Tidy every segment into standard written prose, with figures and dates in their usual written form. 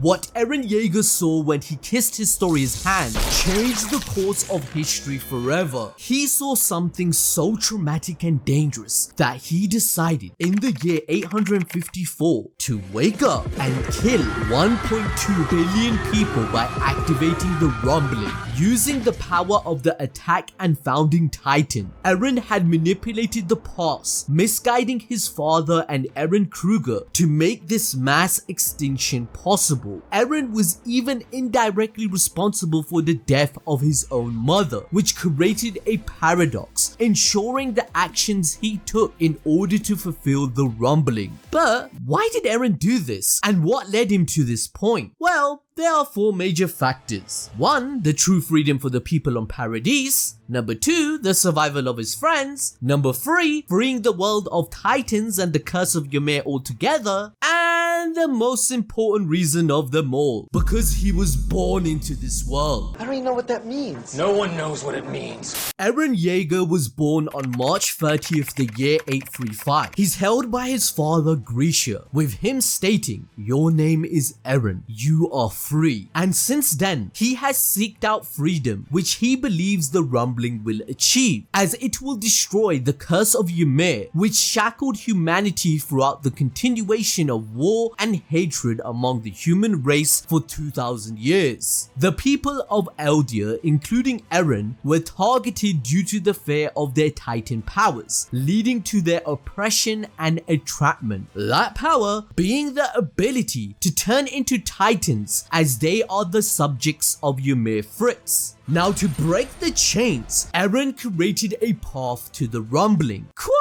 What Eren Yeager saw when he kissed Historia's hand changed the course of history forever. He saw something so traumatic and dangerous that he decided in the year 854 to wake up and kill 1.2 billion people by activating the rumbling. Using the power of the attack and founding titan, Eren had manipulated the past, misguiding his father and Eren Kruger to make this mass extinction possible. Eren was even indirectly responsible for the death of his own mother, which created a paradox, ensuring the actions he took in order to fulfill the rumbling. But why did Eren do this, and what led him to this point? Well, there are 4 major factors. 1. The true freedom for the people on Paradise. Number 2. The survival of his friends. Number 3. Freeing the world of Titans and the curse of Ymir altogether. And the most important reason of them all, because he was born into this world. I don't even know what that means. No one knows what it means. Eren Yeager was born on March 30th the year 835. He's held by his father Grisha, with him stating, "Your name is Eren, you are free." And since then, he has seeked out freedom, which he believes the rumbling will achieve, as it will destroy the curse of Ymir, which shackled humanity throughout the continuation of war and hatred among the human race for 2000 years. The people of Eldia, including Eren, were targeted due to the fear of their titan powers, leading to their oppression and entrapment. That power being the ability to turn into titans, as they are the subjects of Ymir Fritz. Now, to break the chains, Eren created a path to the rumbling, quite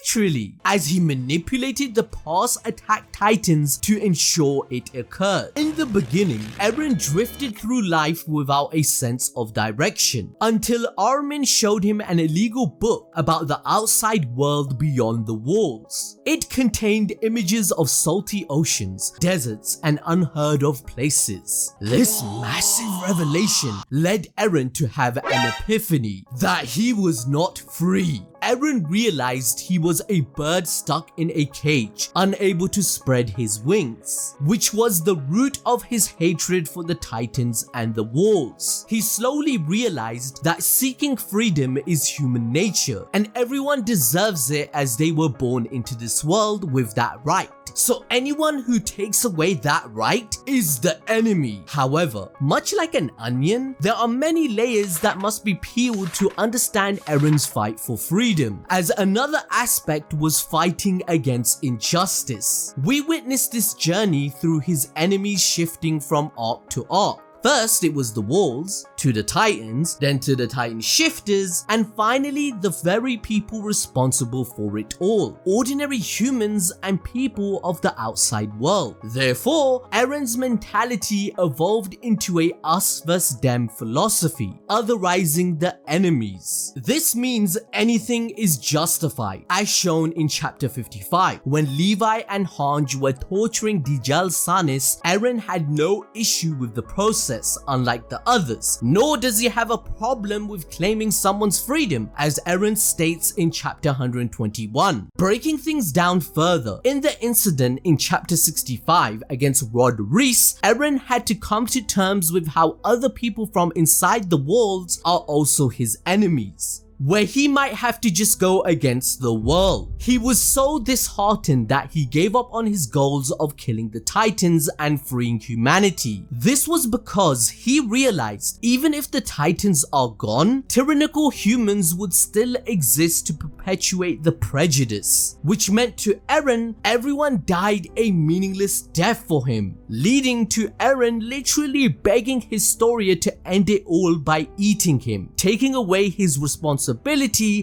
literally, as he manipulated the past attack titans to ensure it occurred. In the beginning, Eren drifted through life without a sense of direction, until Armin showed him an illegal book about the outside world beyond the walls. It contained images of salty oceans, deserts, and unheard of places. This massive revelation led Eren to have an epiphany that he was not free. Eren realized he was a bird stuck in a cage, unable to spread his wings, which was the root of his hatred for the Titans and the walls. He slowly realized that seeking freedom is human nature, and everyone deserves it, as they were born into this world with that right. So anyone who takes away that right is the enemy. However, much like an onion, there are many layers that must be peeled to understand Eren's fight for freedom, as another aspect was fighting against injustice. We witnessed this journey through his enemies shifting from arc to arc. First, it was the walls, to the titans, then to the titan shifters, and finally the very people responsible for it all, ordinary humans and people of the outside world. Therefore, Eren's mentality evolved into a us vs them philosophy, otherizing the enemies. This means anything is justified, as shown in chapter 55. When Levi and Hanj were torturing Djal Sanis, Eren had no issue with the process, unlike the others, nor does he have a problem with claiming someone's freedom, as Eren states in chapter 121. Breaking things down further, in the incident in chapter 65 against Rod Reese, Eren had to come to terms with how other people from inside the walls are also his enemies, where he might have to just go against the world. He was so disheartened that he gave up on his goals of killing the Titans and freeing humanity. This was because he realized even if the Titans are gone, tyrannical humans would still exist to perpetuate the prejudice, which meant to Eren, everyone died a meaningless death for him, leading to Eren literally begging Historia to end it all by eating him, taking away his responsibility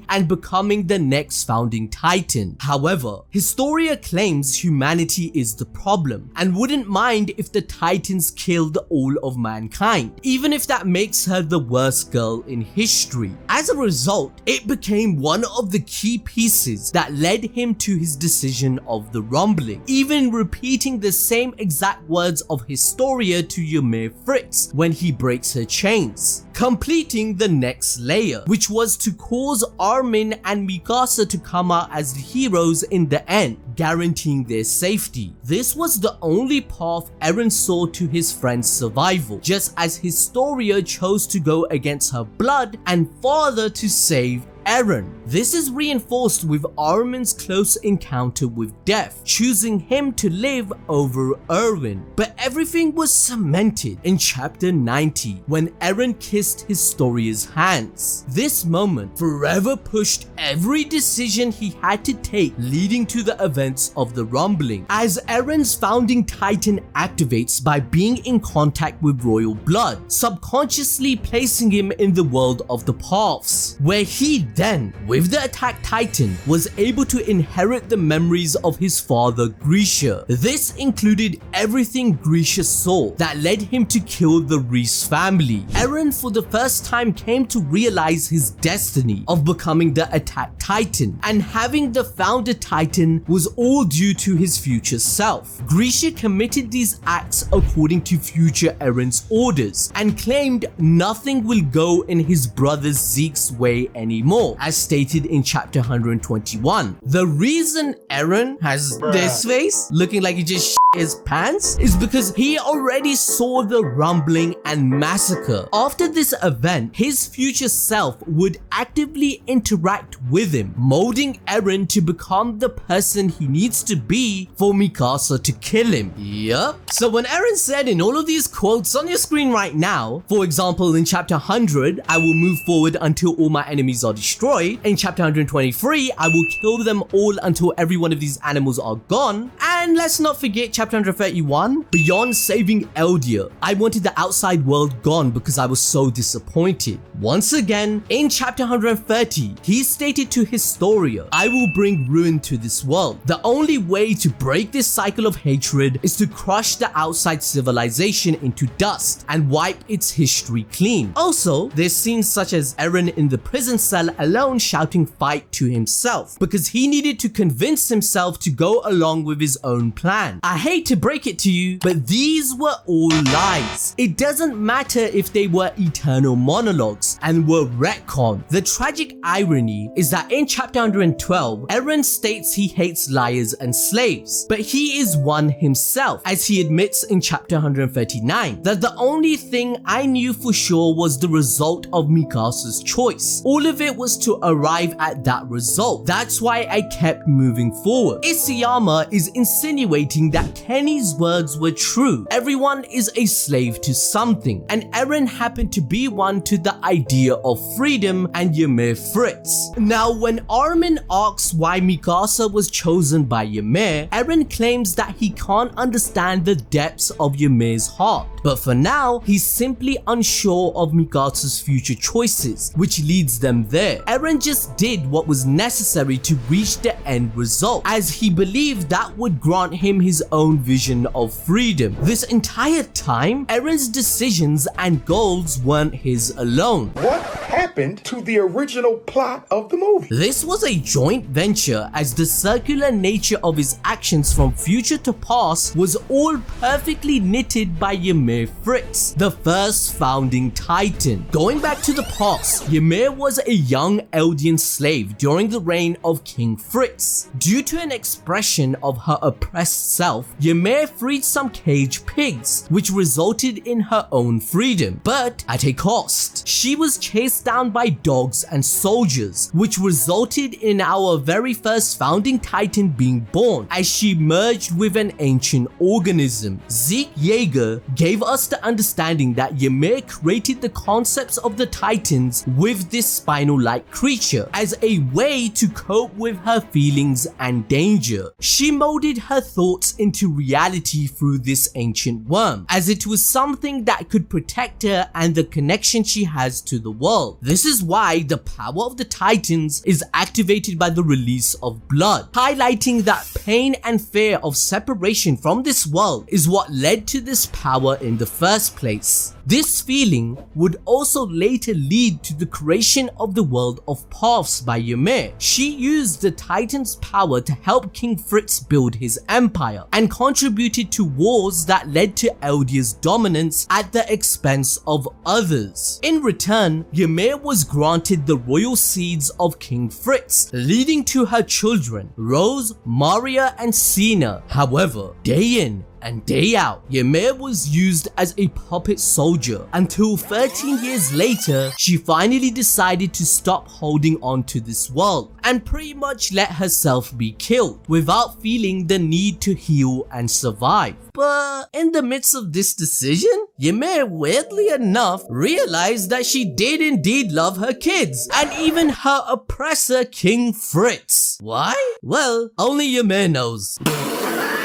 and becoming the next founding titan. However, Historia claims humanity is the problem and wouldn't mind if the titans killed all of mankind, even if that makes her the worst girl in history. As a result, it became one of the key pieces that led him to his decision of the rumbling, even repeating the same exact words of Historia to Ymir Fritz when he breaks her chains. completing the next layer, which was to cause Armin and Mikasa to come out as the heroes in the end, guaranteeing their safety. This was the only path Eren saw to his friend's survival, just as Historia chose to go against her blood and father to save Eren. This is reinforced with Armin's close encounter with death, choosing him to live over Erwin. But everything was cemented in chapter 90 when Eren kissed Historia's hands. This moment forever pushed every decision he had to take, leading to the events of the rumbling, as Eren's founding titan activates by being in contact with royal blood, subconsciously placing him in the world of the paths, where he then, with the attack titan, was able to inherit the memories of his father Grisha. This included everything Grisha saw that led him to kill the Reese family. Eren for the first time came to realize his destiny of becoming the attack titan, and having the founder titan was all due to his future self. Grisha committed these acts according to future Eren's orders and claimed nothing will go in his brother Zeke's way anymore, as stated in chapter 121. The reason Eren has this face looking like he just shit his pants is because he already saw the rumbling and massacre. After this event, his future self would actively interact with him, molding Eren to become the person he needs to be for Mikasa to kill him. Yup. So when Eren said in all of these quotes on your screen right now, for example in chapter 100, I will move forward until all my enemies are destroyed. In chapter 123, I will kill them all until every one of these animals are gone. And let's not forget chapter 131, beyond saving Eldia, I wanted the outside world gone because I was so disappointed. Once again, in chapter 130, he stated to Historia, I will bring ruin to this world. The only way to break this cycle of hatred is to crush the outside civilization into dust and wipe its history clean. Also, there's scenes such as Eren in the prison cell alone shouting fight to himself because he needed to convince himself to go along with his own plan. I hate to break it to you, but these were all lies. It doesn't matter if they were eternal monologues and were retconned. The tragic irony is that in chapter 112, Eren states he hates liars and slaves, but he is one himself, as he admits in chapter 139 that the only thing I knew for sure was the result of Mikasa's choice. All of it was to arrive at that result. That's why I kept moving forward. Isayama is insinuating that Kenny's words were true. Everyone is a slave to something, and Eren happened to be one to the idea of freedom and Ymir Fritz. Now, when Armin asks why Mikasa was chosen by Ymir, Eren claims that he can't understand the depths of Ymir's heart. But for now, he's simply unsure of Mikasa's future choices, which leads them there. Eren just did what was necessary to reach the end result, as he believed that would grant him his own vision of freedom. This entire time, Eren's decisions and goals weren't his alone. What happened to the original plot of the movie? This was a joint venture, as the circular nature of his actions from future to past was all perfectly knitted by Ymir Fritz, the first founding titan. Going back to the past, Ymir was a young Eldian slave during the reign of King Fritz. Due to an expression of her oppressed self, Ymir freed some caged pigs, which resulted in her own freedom, but at a cost. She was chased down by dogs and soldiers, which resulted in our very first founding titan being born, as she merged with an ancient organism. Zeke Yeager gave us the understanding that Ymir created the concepts of the titans with this spinal-like creature as a way to cope with her feelings and danger. She molded her thoughts into reality through this ancient worm, as it was something that could protect her and the connection she has to the world. This is why the power of the titans is activated by the release of blood, highlighting that pain and fear of separation from this world is what led to this power in the first place. This feeling would also later lead to the creation of the world of paths by Ymir. She used the Titan's power to help King Fritz build his empire, and contributed to wars that led to Eldia's dominance at the expense of others. In return, Ymir was granted the royal seeds of King Fritz, leading to her children, Rose, Maria, and Sina. However, day in and day out, Ymir was used as a puppet soldier until 13 years later, she finally decided to stop holding on to this world and pretty much let herself be killed without feeling the need to heal and survive. But in the midst of this decision, Ymir, weirdly enough, realized that she did indeed love her kids and even her oppressor King Fritz. Why? Well, only Ymir knows.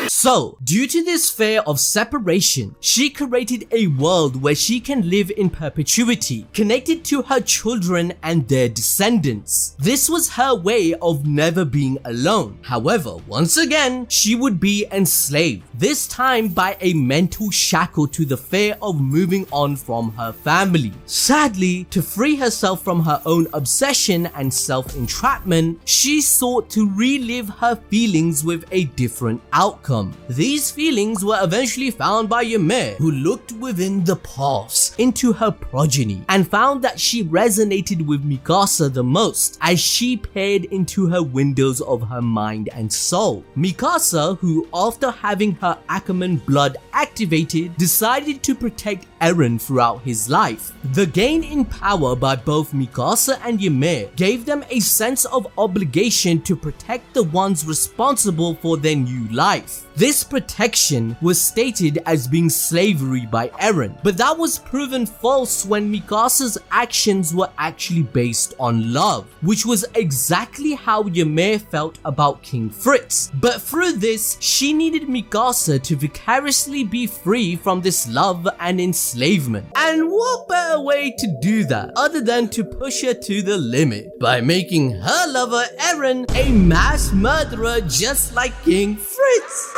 So, due to this fear of separation, she created a world where she can live in perpetuity, connected to her children and their descendants. This was her way of never being alone. However, once again, she would be enslaved, this time by a mental shackle to the fear of moving on from her family. Sadly, to free herself from her own obsession and self-entrapment, she sought to relive her feelings with a different outcome. These feelings were eventually found by Ymir, who looked within the past into her progeny and found that she resonated with Mikasa the most as she peered into her windows of her mind and soul. Mikasa, who after having her Ackerman blood activated, decided to protect Eren throughout his life. The gain in power by both Mikasa and Ymir gave them a sense of obligation to protect the ones responsible for their new life. This protection was stated as being slavery by Eren, but that was proven false when Mikasa's actions were actually based on love, which was exactly how Ymir felt about King Fritz. But through this, she needed Mikasa to vicariously be free from this love and enslavement. And what better way to do that other than to push her to the limit by making her lover Eren a mass murderer just like King Fritz?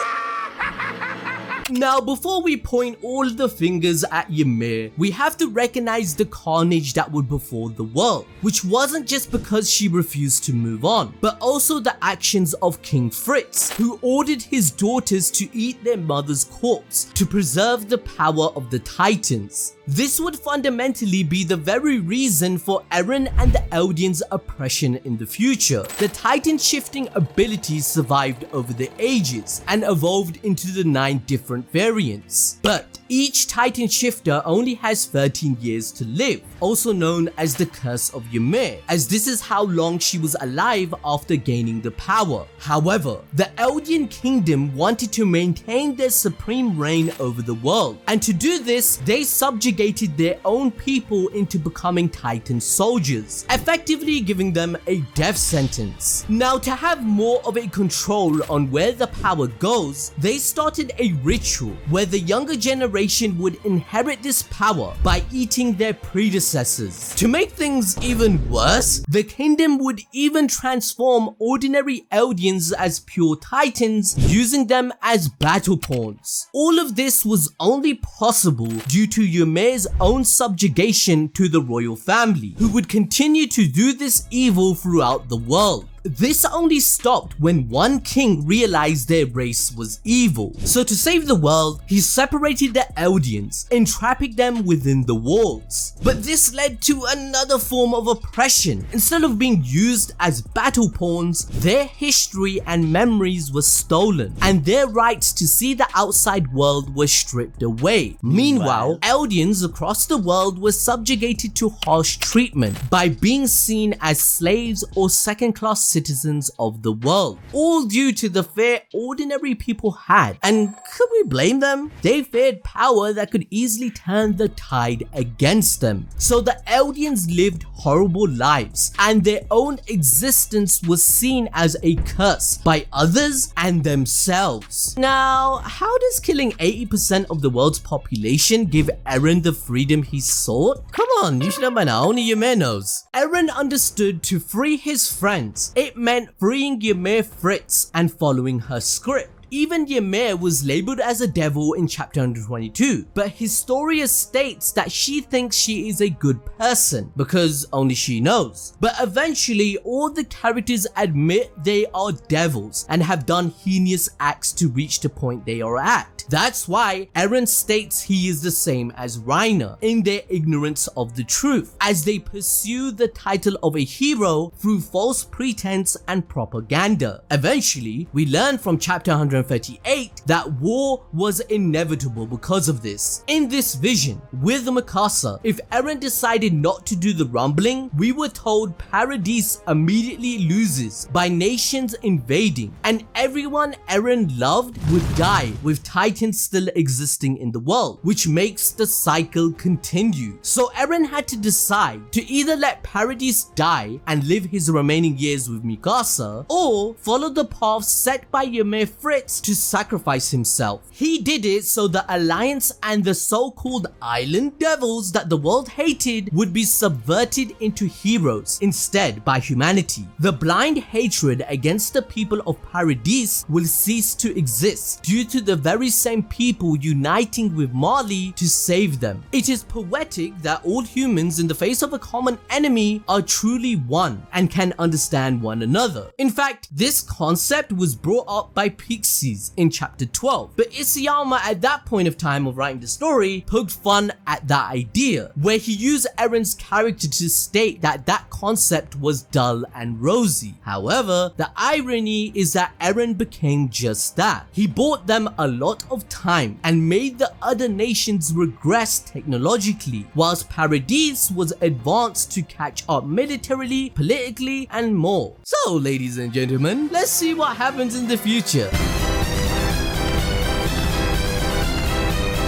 Now, before we point all the fingers at Ymir, we have to recognize the carnage that would befall the world, which wasn't just because she refused to move on, but also the actions of King Fritz, who ordered his daughters to eat their mother's corpse to preserve the power of the Titans. This would fundamentally be the very reason for Eren and the Eldians' oppression in the future. The Titan shifting abilities survived over the ages and evolved into the 9 different variants. But each Titan shifter only has 13 years to live, also known as the Curse of Ymir, as this is how long she was alive after gaining the power. However, the Eldian Kingdom wanted to maintain their supreme reign over the world, and to do this, they subjugated their own people into becoming Titan soldiers, effectively giving them a death sentence. Now, to have more of a control on where the power goes, they started a ritual where the younger generation would inherit this power by eating their predecessors. To make things even worse, the kingdom would even transform ordinary Eldians as pure Titans, using them as battle pawns. All of this was only possible due to Ymir's own subjugation to the royal family, who would continue to do this evil throughout the world. This only stopped when one king realized their race was evil. So to save the world, he separated the Eldians, entrapping them within the walls. But this led to another form of oppression. Instead of being used as battle pawns, their history and memories were stolen, and their rights to see the outside world were stripped away. Meanwhile, Eldians across the world were subjugated to harsh treatment by being seen as slaves or second-class citizens of the world, all due to the fear ordinary people had. And could we blame them? They feared power that could easily turn the tide against them. So the Eldians lived horrible lives, and their own existence was seen as a curse by others and themselves. Now, how does killing 80% of the world's population give Eren the freedom he sought? Come on, you should have by now, only Ymir knows. Eren understood to free his friends, it meant freeing Ymir Fritz and following her script. even Ymir was labeled as a devil in chapter 122, but Historia states that she thinks she is a good person because only she knows. But eventually all the characters admit they are devils and have done heinous acts to reach the point they are at. That's why Eren states he is the same as Reiner in their ignorance of the truth, as they pursue the title of a hero through false pretense and propaganda. Eventually, we learn from chapter 138 that war was inevitable because of this. In this vision, with Mikasa, if Eren decided not to do the rumbling, we were told Paradise immediately loses by nations invading, and everyone Eren loved would die, with Titans still existing in the world, which makes the cycle continue. So Eren had to decide to either let Paradise die and live his remaining years with Mikasa, or follow the path set by Ymir Fritz to sacrifice himself. He did it so the Alliance and the so-called Island Devils that the world hated would be subverted into heroes instead by humanity. The blind hatred against the people of Paradise will cease to exist due to the very same people uniting with Marley to save them. It is poetic that all humans in the face of a common enemy are truly one and can understand one another. In fact, this concept was brought up by Pixies in chapter 12, but Isayama at that point of time of writing the story poked fun at that idea, where he used Eren's character to state that that concept was dull and rosy. However, the irony is that Eren became just that. He bought them a lot of time and made the other nations regress technologically, whilst Paradise was advanced to catch up militarily, politically, and more. So, ladies and gentlemen, let's see what happens in the future.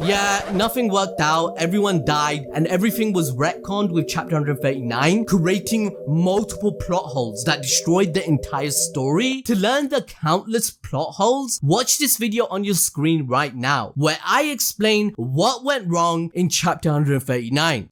Yeah, nothing worked out, everyone died, and everything was retconned with chapter 139, creating multiple plot holes that destroyed the entire story. To learn the countless plot holes, watch this video on your screen right now, where I explain what went wrong in chapter 139.